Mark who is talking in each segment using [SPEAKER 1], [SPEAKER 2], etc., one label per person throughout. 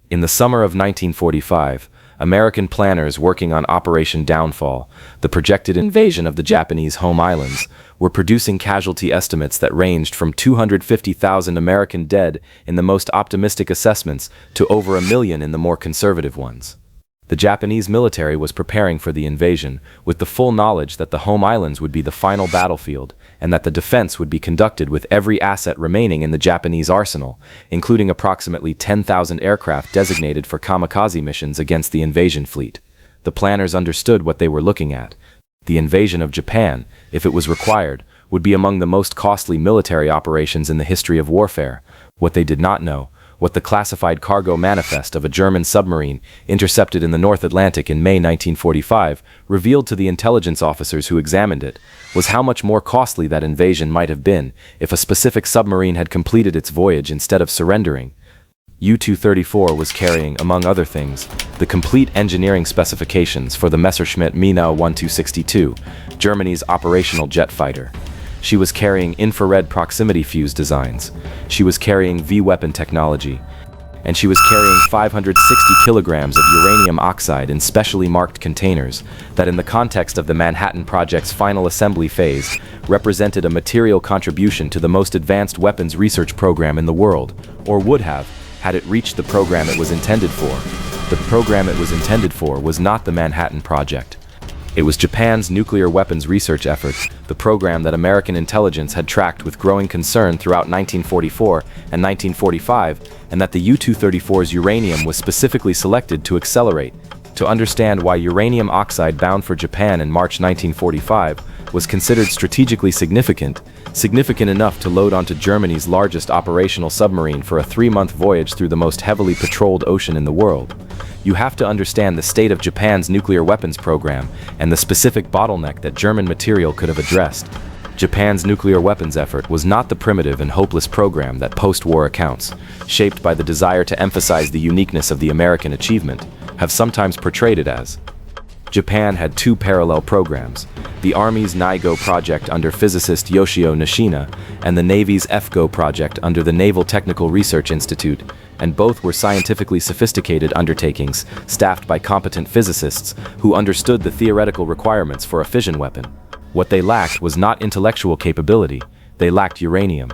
[SPEAKER 1] In the summer of 1945, American planners working on Operation Downfall, the projected invasion of the Japanese home islands, were producing casualty estimates that ranged from 250,000 American dead in the most optimistic assessments to over 1 million in the more conservative ones. The Japanese military was preparing for the invasion, with the full knowledge that the home islands would be the final battlefield, and that the defense would be conducted with every asset remaining in the Japanese arsenal, including approximately 10,000 aircraft designated for kamikaze missions against the invasion fleet. The planners understood what they were looking at. The invasion of Japan, if it was required, would be among the most costly military operations in the history of warfare. What they did not know, what the classified cargo manifest of a German submarine intercepted in the North Atlantic in May 1945 revealed to the intelligence officers who examined it, was how much more costly that invasion might have been if a specific submarine had completed its voyage instead of surrendering. U-234 was carrying, among other things, the complete engineering specifications for the Messerschmitt Meneau 1262, Germany's operational jet fighter. She was carrying infrared proximity fuse designs. She was carrying V-weapon technology. And she was carrying 560 kilograms of uranium oxide in specially marked containers that, in the context of the Manhattan Project's final assembly phase, represented a material contribution to the most advanced weapons research program in the world, or would have, had it reached the program it was intended for. The program it was intended for was not the Manhattan Project. It was Japan's nuclear weapons research effort, the program that American intelligence had tracked with growing concern throughout 1944 and 1945, and that the U-234's uranium was specifically selected to accelerate. To understand why uranium oxide bound for Japan in March 1945 was considered strategically significant enough to load onto Germany's largest operational submarine for a 3-month voyage through the most heavily patrolled ocean in the world, you have to understand the state of Japan's nuclear weapons program and the specific bottleneck that German material could have addressed. Japan's nuclear weapons effort was not the primitive and hopeless program that post-war accounts, shaped by the desire to emphasize the uniqueness of the American achievement, have sometimes portrayed it as. Japan had 2 parallel programs, the Army's NIGO project under physicist Yoshio Nishina and the Navy's FGO project under the Naval Technical Research Institute, and both were scientifically sophisticated undertakings staffed by competent physicists who understood the theoretical requirements for a fission weapon. What they lacked was not intellectual capability, they lacked uranium.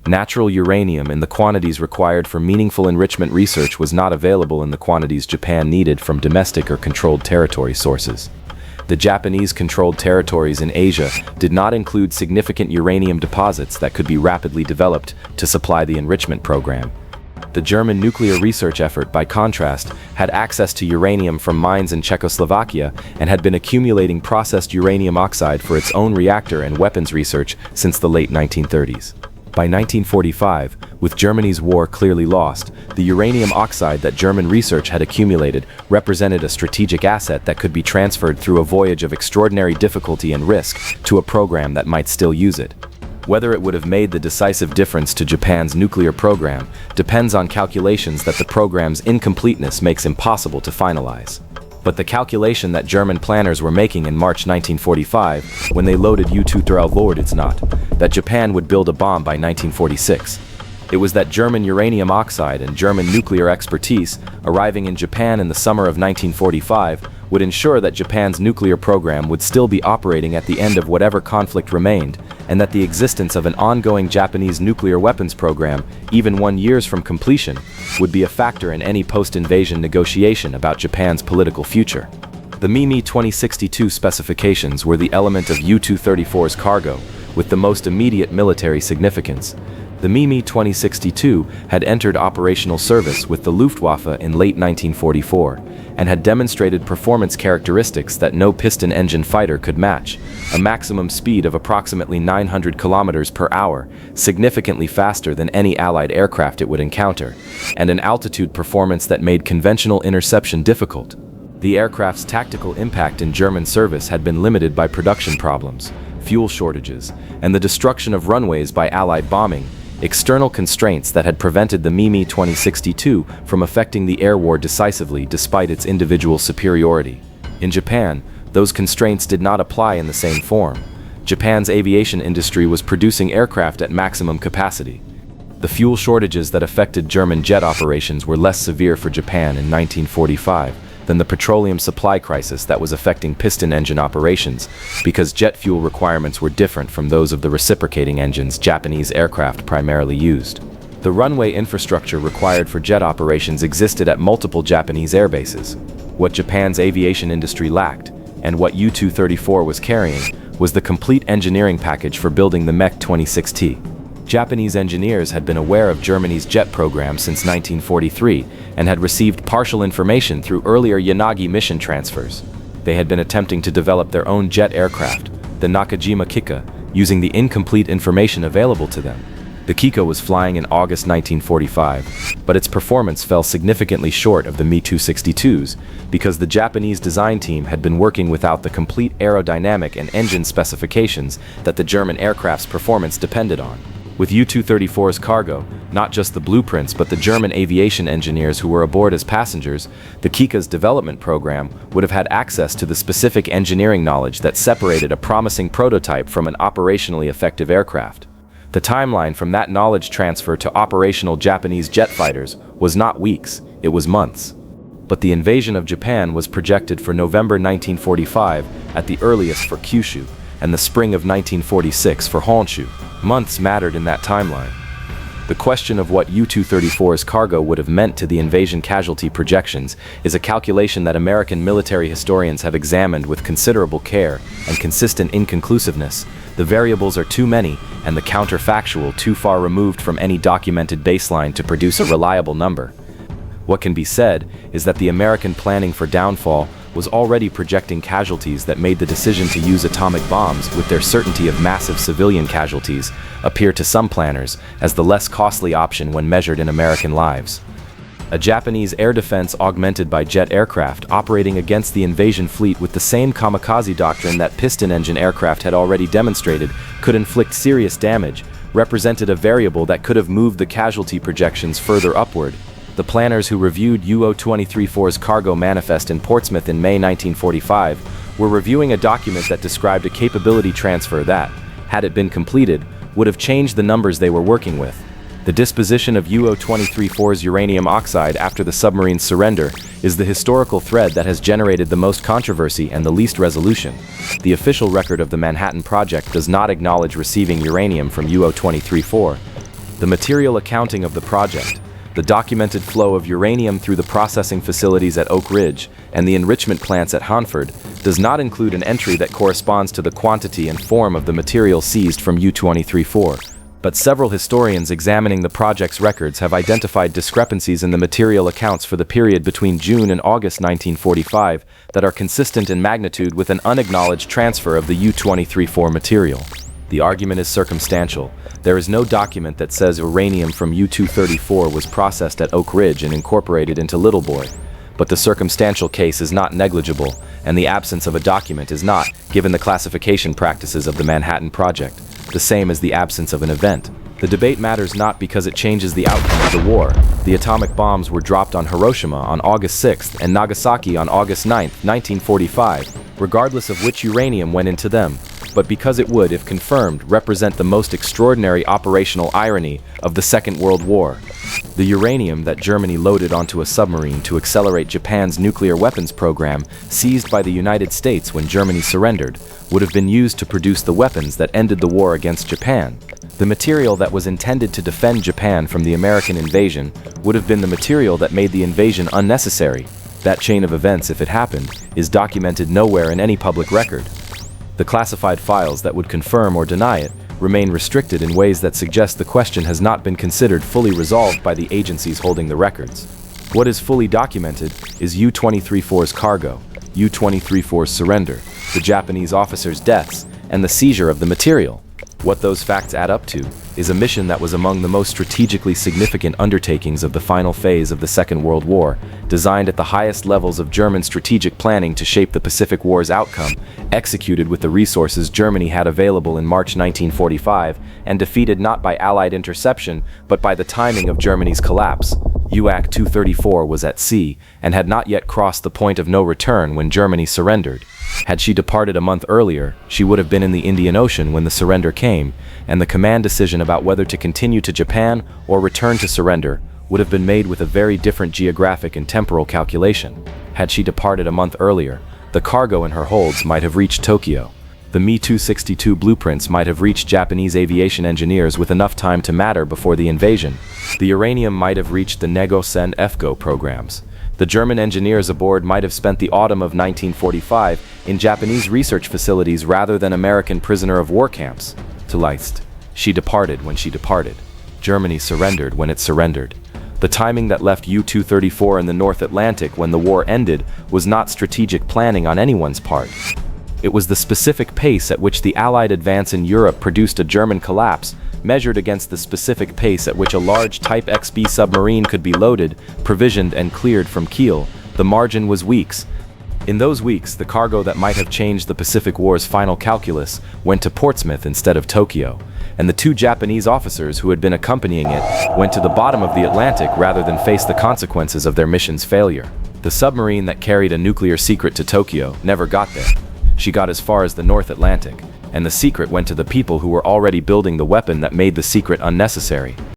[SPEAKER 1] Natural uranium in the quantities required for meaningful enrichment research was not available in the quantities Japan needed from domestic or controlled territory sources. The Japanese-controlled territories in Asia did not include significant uranium deposits that could be rapidly developed to supply the enrichment program. The German nuclear research effort, by contrast, had access to uranium from mines in Czechoslovakia and had been accumulating processed uranium oxide for its own reactor and weapons research since the late 1930s. By 1945, with Germany's war clearly lost, the uranium oxide that German research had accumulated represented a strategic asset that could be transferred through a voyage of extraordinary difficulty and risk to a program that might still use it. Whether it would have made the decisive difference to Japan's nuclear program depends on calculations that the program's incompleteness makes impossible to finalize. But the calculation that German planners were making in March 1945, when they loaded U-234, it's not that Japan would build a bomb by 1946. It was that German uranium oxide and German nuclear expertise arriving in Japan in the summer of 1945 would ensure that Japan's nuclear program would still be operating at the end of whatever conflict remained, and that the existence of an ongoing Japanese nuclear weapons program, even 1 year from completion, would be a factor in any post-invasion negotiation about Japan's political future. The ME 2062 specifications were the element of U-234's cargo, with the most immediate military significance. The ME 2062 had entered operational service with the Luftwaffe in late 1944 and had demonstrated performance characteristics that no piston engine fighter could match, a maximum speed of approximately 900 kilometers per hour, significantly faster than any Allied aircraft it would encounter, and an altitude performance that made conventional interception difficult. The aircraft's tactical impact in German service had been limited by production problems, fuel shortages, and the destruction of runways by Allied bombing, external constraints that had prevented the ME 2062 from affecting the air war decisively despite its individual superiority. In Japan, those constraints did not apply in the same form. Japan's aviation industry was producing aircraft at maximum capacity. The fuel shortages that affected German jet operations were less severe for Japan in 1945 than the petroleum supply crisis that was affecting piston engine operations, because jet fuel requirements were different from those of the reciprocating engines Japanese aircraft primarily used. The runway infrastructure required for jet operations existed at multiple Japanese airbases. What Japan's aviation industry lacked, and what U-234 was carrying, was the complete engineering package for building the Mech 26T. Japanese engineers had been aware of Germany's jet program since 1943 and had received partial information through earlier Yanagi mission transfers. They had been attempting to develop their own jet aircraft, the Nakajima Kika, using the incomplete information available to them. The Kika was flying in August 1945, but its performance fell significantly short of the Mi-262s because the Japanese design team had been working without the complete aerodynamic and engine specifications that the German aircraft's performance depended on. With U-234's cargo, not just the blueprints but the German aviation engineers who were aboard as passengers, the Kika's development program would have had access to the specific engineering knowledge that separated a promising prototype from an operationally effective aircraft. The timeline from that knowledge transfer to operational Japanese jet fighters was not weeks, it was months. But the invasion of Japan was projected for November 1945 at the earliest for Kyushu, and the spring of 1946 for Honshu. Months mattered in that timeline. The question of what U-234's cargo would have meant to the invasion casualty projections is a calculation that American military historians have examined with considerable care and consistent inconclusiveness. The variables are too many and the counterfactual too far removed from any documented baseline to produce a reliable number. What can be said is that the American planning for downfall was already projecting casualties that made the decision to use atomic bombs with their certainty of massive civilian casualties appear to some planners as the less costly option when measured in American lives. A Japanese air defense augmented by jet aircraft operating against the invasion fleet with the same kamikaze doctrine that piston engine aircraft had already demonstrated could inflict serious damage, represented a variable that could have moved the casualty projections further upward. The planners who reviewed U-234's cargo manifest in Portsmouth in May 1945 were reviewing a document that described a capability transfer that, had it been completed, would have changed the numbers they were working with. The disposition of U-234's uranium oxide after the submarine's surrender is the historical thread that has generated the most controversy and the least resolution. The official record of the Manhattan Project does not acknowledge receiving uranium from U-234. The material accounting of the project, the documented flow of uranium through the processing facilities at Oak Ridge and the enrichment plants at Hanford, does not include an entry that corresponds to the quantity and form of the material seized from U-234. But several historians examining the project's records have identified discrepancies in the material accounts for the period between June and August 1945 that are consistent in magnitude with an unacknowledged transfer of the U-234 material. The argument is circumstantial. There is no document that says uranium from U-234 was processed at Oak Ridge and incorporated into Little Boy. But the circumstantial case is not negligible, and the absence of a document is not, given the classification practices of the Manhattan Project, the same as the absence of an event. The debate matters not because it changes the outcome of the war. The atomic bombs were dropped on Hiroshima on August 6th and Nagasaki on August 9th, 1945, regardless of which uranium went into them, but because it would, if confirmed, represent the most extraordinary operational irony of the Second World War. The uranium that Germany loaded onto a submarine to accelerate Japan's nuclear weapons program, seized by the United States when Germany surrendered, would have been used to produce the weapons that ended the war against Japan. The material that was intended to defend Japan from the American invasion would have been the material that made the invasion unnecessary. That chain of events, if it happened, is documented nowhere in any public record. The classified files that would confirm or deny it remain restricted in ways that suggest the question has not been considered fully resolved by the agencies holding the records. What is fully documented is U-234's cargo, U-234's surrender, the Japanese officers' deaths, and the seizure of the material. What those facts add up to is a mission that was among the most strategically significant undertakings of the final phase of the Second World War, designed at the highest levels of German strategic planning to shape the Pacific War's outcome, executed with the resources Germany had available in March 1945, and defeated not by Allied interception, but by the timing of Germany's collapse. UAC 234 was at sea and had not yet crossed the point of no return when Germany surrendered. Had she departed a month earlier, she would have been in the Indian Ocean when the surrender came, and the command decision about whether to continue to Japan or return to surrender would have been made with a very different geographic and temporal calculation. Had she departed a month earlier, the cargo in her holds might have reached Tokyo. The Mi-262 blueprints might have reached Japanese aviation engineers with enough time to matter before the invasion. The uranium might have reached the NEGOS and FGO programs. The German engineers aboard might have spent the autumn of 1945 in Japanese research facilities rather than American prisoner of war camps. To Leist. She departed when she departed. Germany surrendered when it surrendered. The timing that left U-234 in the North Atlantic when the war ended was not strategic planning on anyone's part. It was the specific pace at which the Allied advance in Europe produced a German collapse, measured against the specific pace at which a large Type XB submarine could be loaded, provisioned, and cleared from Kiel. The margin was weeks. In those weeks, the cargo that might have changed the Pacific War's final calculus went to Portsmouth instead of Tokyo, and the two Japanese officers who had been accompanying it went to the bottom of the Atlantic rather than face the consequences of their mission's failure. The submarine that carried a nuclear secret to Tokyo never got there. She got as far as the North Atlantic, and the secret went to the people who were already building the weapon that made the secret unnecessary.